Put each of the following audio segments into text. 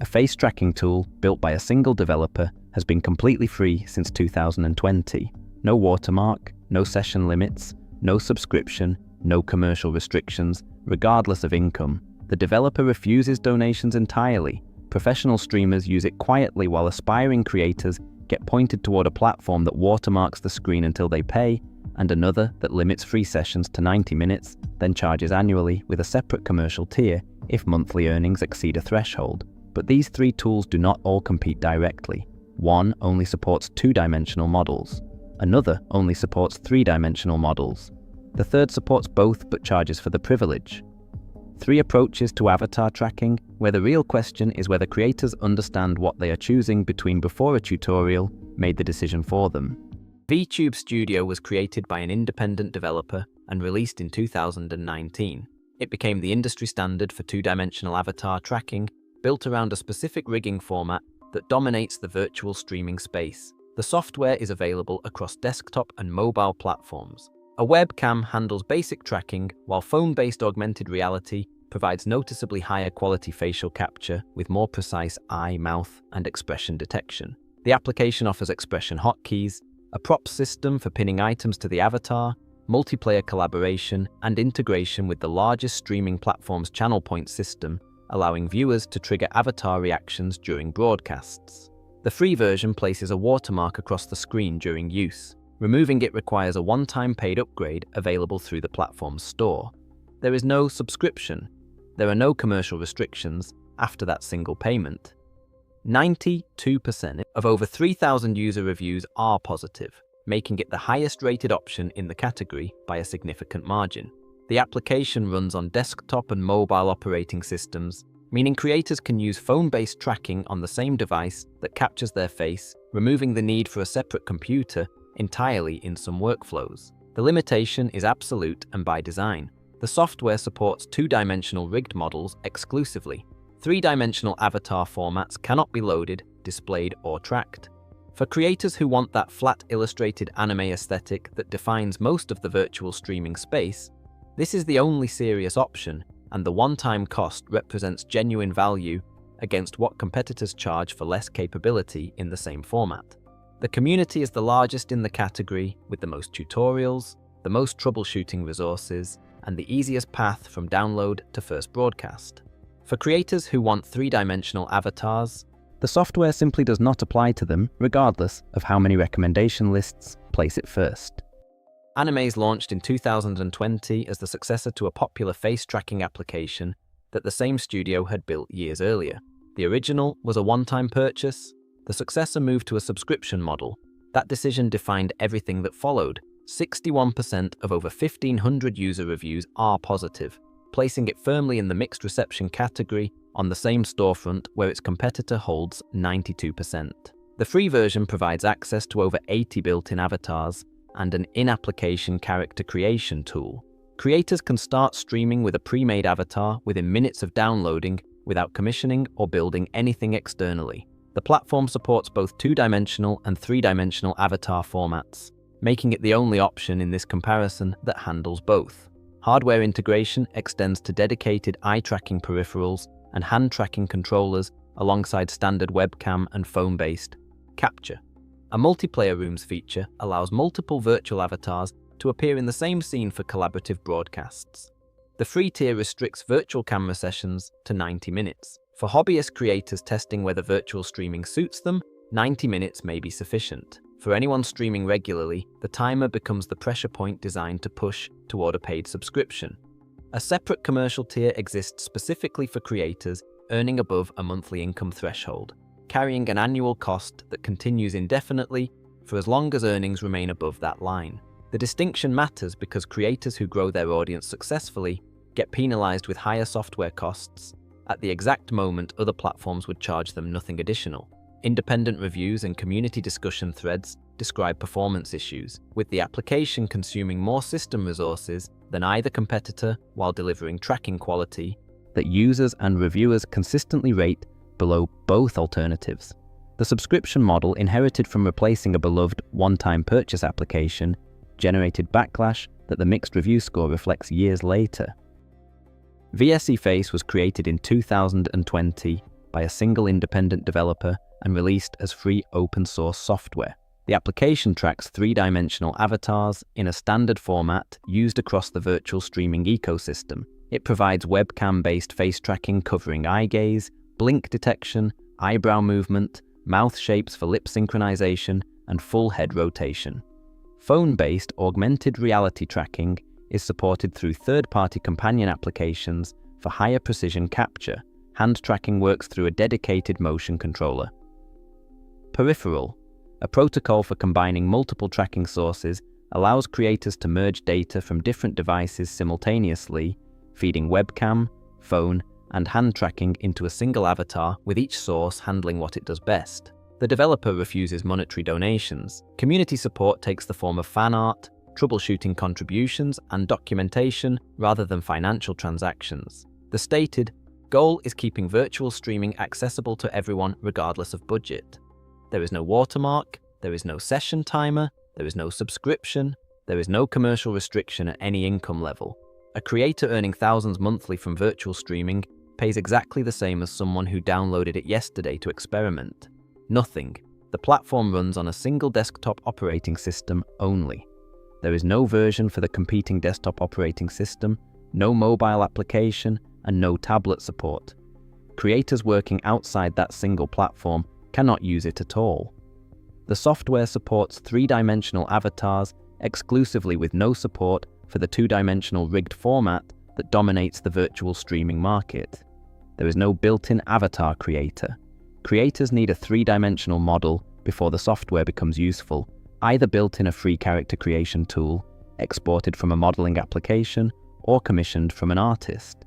a face tracking tool built by a single developer, has been completely free since 2020. No watermark, no session limits, no subscription, no commercial restrictions, regardless of income. The developer refuses donations entirely. Professional streamers use it quietly while aspiring creators get pointed toward a platform that watermarks the screen until they pay, and another that limits free sessions to 90 minutes, then charges annually with a separate commercial tier if monthly earnings exceed a threshold. But these three tools do not all compete directly. One only supports two-dimensional models. Another only supports three-dimensional models. The third supports both but charges for the privilege. Three approaches to avatar tracking, where the real question is whether creators understand what they are choosing between before a tutorial made the decision for them. VTube Studio was created by an independent developer and released in 2019. It became the industry standard for two-dimensional avatar tracking, built around a specific rigging format that dominates the virtual streaming space. The software is available across desktop and mobile platforms. A webcam handles basic tracking, while phone-based augmented reality provides noticeably higher quality facial capture with more precise eye, mouth, and expression detection. The application offers expression hotkeys, a prop system for pinning items to the avatar, multiplayer collaboration, and integration with the largest streaming platform's channel point system, allowing viewers to trigger avatar reactions during broadcasts. The free version places a watermark across the screen during use. Removing it requires a one-time paid upgrade available through the platform's store. There is no subscription. There are no commercial restrictions after that single payment. 92% of over 3,000 user reviews are positive, making it the highest rated option in the category by a significant margin. The application runs on desktop and mobile operating systems, meaning creators can use phone-based tracking on the same device that captures their face, removing the need for a separate computer entirely in some workflows. The limitation is absolute and by design. The software supports two-dimensional rigged models exclusively. Three-dimensional avatar formats cannot be loaded, displayed, or tracked. For creators who want that flat illustrated anime aesthetic that defines most of the virtual streaming space, this is the only serious option, and the one-time cost represents genuine value against what competitors charge for less capability in the same format. The community is the largest in the category, with the most tutorials, the most troubleshooting resources, and the easiest path from download to first broadcast. For creators who want three-dimensional avatars, the software simply does not apply to them, regardless of how many recommendation lists place it first. Animaze launched in 2020 as the successor to a popular face tracking application that the same studio had built years earlier. The original was a one-time purchase. The successor moved to a subscription model. That decision defined everything that followed. 61% of over 1,500 user reviews are positive, placing it firmly in the mixed reception category on the same storefront where its competitor holds 92%. The free version provides access to over 80 built-in avatars and an in-application character creation tool. Creators can start streaming with a pre-made avatar within minutes of downloading without commissioning or building anything externally. The platform supports both two-dimensional and three-dimensional avatar formats, making it the only option in this comparison that handles both. Hardware integration extends to dedicated eye-tracking peripherals and hand-tracking controllers alongside standard webcam and phone-based capture. A multiplayer rooms feature allows multiple virtual avatars to appear in the same scene for collaborative broadcasts. The free tier restricts virtual camera sessions to 90 minutes. For hobbyist creators testing whether virtual streaming suits them, 90 minutes may be sufficient. For anyone streaming regularly, the timer becomes the pressure point designed to push toward a paid subscription. A separate commercial tier exists specifically for creators earning above a monthly income threshold, carrying an annual cost that continues indefinitely for as long as earnings remain above that line. The distinction matters because creators who grow their audience successfully get penalized with higher software costs at the exact moment other platforms would charge them nothing additional. Independent reviews and community discussion threads describe performance issues, with the application consuming more system resources than either competitor while delivering tracking quality that users and reviewers consistently rate below both alternatives. The subscription model, inherited from replacing a beloved one-time purchase application, generated backlash that the mixed review score reflects years later. VSeeFace was created in 2020 by a single independent developer and released as free open-source software. The application tracks three-dimensional avatars in a standard format used across the virtual streaming ecosystem. It provides webcam-based face tracking covering eye gaze, blink detection, eyebrow movement, mouth shapes for lip synchronization, and full head rotation. Phone-based augmented reality tracking is supported through third-party companion applications for higher precision capture. Hand tracking works through a dedicated motion controller. Peripheral, a protocol for combining multiple tracking sources, allows creators to merge data from different devices simultaneously, feeding webcam, phone, and hand tracking into a single avatar, with each source handling what it does best. The developer refuses monetary donations. Community support takes the form of fan art, troubleshooting contributions, and documentation rather than financial transactions. The stated goal is keeping virtual streaming accessible to everyone regardless of budget. There is no watermark, there is no session timer, there is no subscription, there is no commercial restriction at any income level. A creator earning thousands monthly from virtual streaming pays exactly the same as someone who downloaded it yesterday to experiment. Nothing. The platform runs on a single desktop operating system only. There is no version for the competing desktop operating system, no mobile application, and no tablet support. Creators working outside that single platform cannot use it at all. The software supports three-dimensional avatars exclusively, with no support for the two-dimensional rigged format that dominates the virtual streaming market. There is no built-in avatar creator. Creators need a three-dimensional model before the software becomes useful, either built in a free character creation tool, exported from a modeling application, or commissioned from an artist.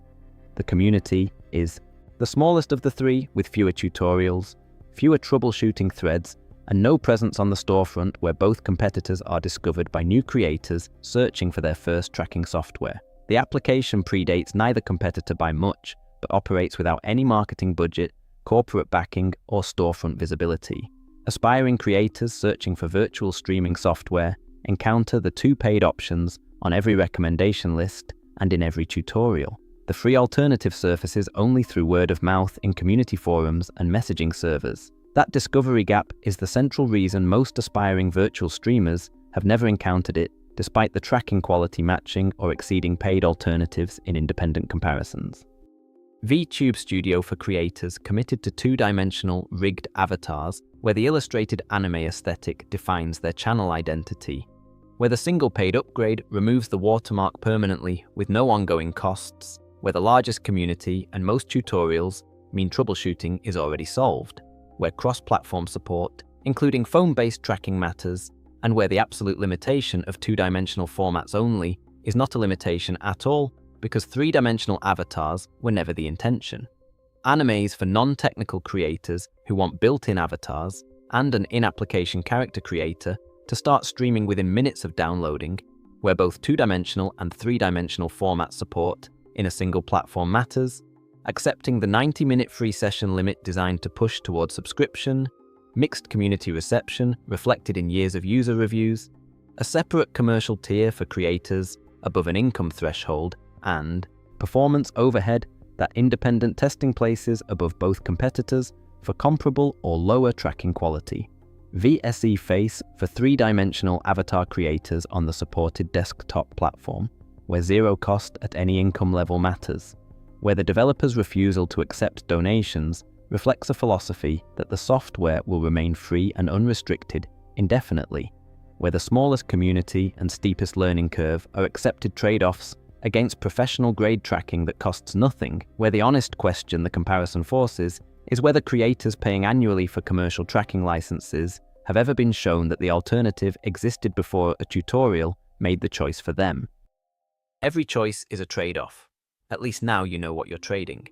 The community is the smallest of the three, with fewer tutorials, fewer troubleshooting threads, and no presence on the storefront where both competitors are discovered by new creators searching for their first tracking software. The application predates neither competitor by much, but operates without any marketing budget, corporate backing, or storefront visibility. Aspiring creators searching for virtual streaming software encounter the two paid options on every recommendation list and in every tutorial. The free alternative surfaces only through word of mouth in community forums and messaging servers. That discovery gap is the central reason most aspiring virtual streamers have never encountered it, despite the tracking quality matching or exceeding paid alternatives in independent comparisons. VTube Studio for creators committed to two-dimensional rigged avatars, where the illustrated anime aesthetic defines their channel identity, where the single paid upgrade removes the watermark permanently with no ongoing costs, where the largest community and most tutorials mean troubleshooting is already solved, where cross-platform support, including phone-based tracking, matters, and where the absolute limitation of two-dimensional formats only is not a limitation at all, because three-dimensional avatars were never the intention. Animaze for non-technical creators who want built-in avatars and an in-application character creator to start streaming within minutes of downloading, where both two-dimensional and three-dimensional format support in a single platform matters, accepting the 90-minute free session limit designed to push towards subscription, mixed community reception reflected in years of user reviews, a separate commercial tier for creators above an income threshold, and performance overhead that independent testing places above both competitors for comparable or lower tracking quality. VSeeFace for three-dimensional avatar creators on the supported desktop platform, where zero cost at any income level matters, where the developer's refusal to accept donations reflects a philosophy that the software will remain free and unrestricted indefinitely, where the smallest community and steepest learning curve are accepted trade-offs against professional-grade tracking that costs nothing, where the honest question the comparison forces is whether creators paying annually for commercial tracking licenses have ever been shown that the alternative existed before a tutorial made the choice for them. Every choice is a trade-off. At least now you know what you're trading.